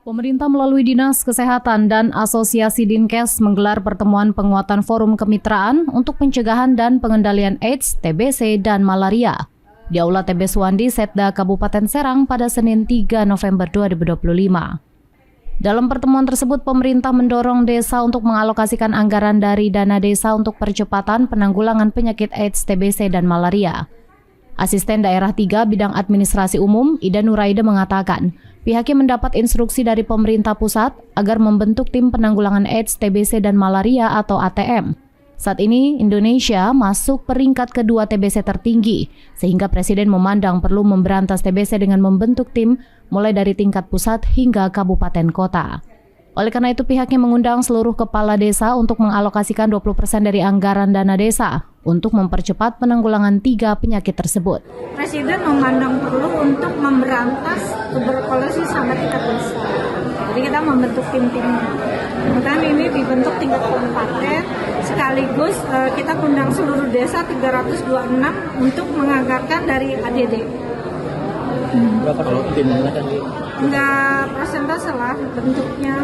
Pemerintah melalui Dinas Kesehatan dan Asosiasi Dinkes menggelar pertemuan penguatan forum kemitraan untuk pencegahan dan pengendalian AIDS, TBC, dan malaria di Aula TB Suwandi, Setda, Kabupaten Serang pada Senin 3 November 2025. Dalam pertemuan tersebut, pemerintah mendorong desa untuk mengalokasikan anggaran dari dana desa untuk percepatan penanggulangan penyakit AIDS, TBC, dan malaria. Asisten Daerah 3 Bidang Administrasi Umum, Ida Nuraida mengatakan, pihaknya mendapat instruksi dari pemerintah pusat agar membentuk tim penanggulangan AIDS, TBC, dan malaria atau ATM. Saat ini, Indonesia masuk peringkat kedua TBC tertinggi, sehingga Presiden memandang perlu memberantas TBC dengan membentuk tim mulai dari tingkat pusat hingga kabupaten kota. Oleh karena itu, pihaknya mengundang seluruh kepala desa untuk mengalokasikan 20% dari anggaran dana desa untuk mempercepat penanggulangan 3 penyakit tersebut. Presiden memandang perlu untuk memberantas tuberkulosis sampai tingkat desa. Jadi kita membentuk tim-timnya. Kemudian ini dibentuk tingkat kabupaten, sekaligus kita undang seluruh desa 326 untuk menganggarkan dari ADD. Berapa kalau timnya kan? Enggak persentase lah bentuknya.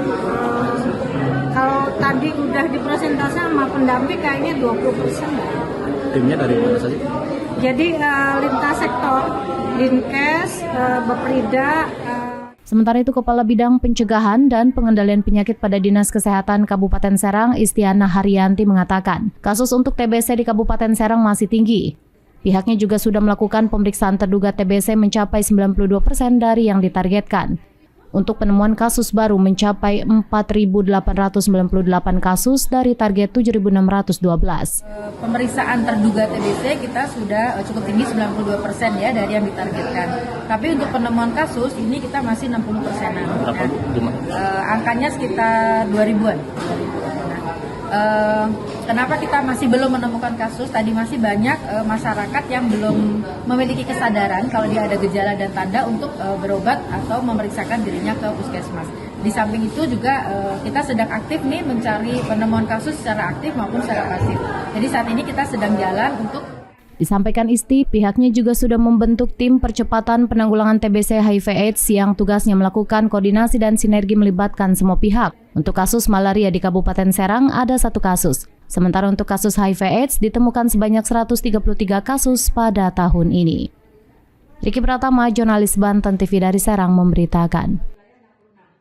Kalau tadi udah dipresentasi sama pendamping kayaknya 20%. Timnya dari mana saja? Jadi lintas sektor, Dinkes, Baprida. Sementara itu, Kepala Bidang Pencegahan dan Pengendalian Penyakit pada Dinas Kesehatan Kabupaten Serang, Istiana Haryanti mengatakan, kasus untuk TBC di Kabupaten Serang masih tinggi. Pihaknya juga sudah melakukan pemeriksaan terduga TBC mencapai 92% dari yang ditargetkan. Untuk penemuan kasus baru mencapai 4.898 kasus dari target 7.612. Pemeriksaan terduga TBC kita sudah cukup tinggi 92% ya dari yang ditargetkan. Tapi untuk penemuan kasus ini kita masih 60%-an. Angkanya sekitar 2.000-an. Kenapa kita masih belum menemukan kasus? Tadi masih banyak masyarakat yang belum memiliki kesadaran kalau dia ada gejala dan tanda untuk berobat atau memeriksakan dirinya ke puskesmas. Di samping itu juga kita sedang aktif nih mencari penemuan kasus secara aktif maupun secara pasif. Jadi saat ini kita sedang jalan untuk. Disampaikan Isti, pihaknya juga sudah membentuk tim percepatan penanggulangan TBC HIV/AIDS yang tugasnya melakukan koordinasi dan sinergi melibatkan semua pihak. Untuk kasus malaria di Kabupaten Serang ada 1 kasus. Sementara untuk kasus HIV/AIDS ditemukan sebanyak 133 kasus pada tahun ini. Riki Pratama, jurnalis Banten TV dari Serang memberitakan.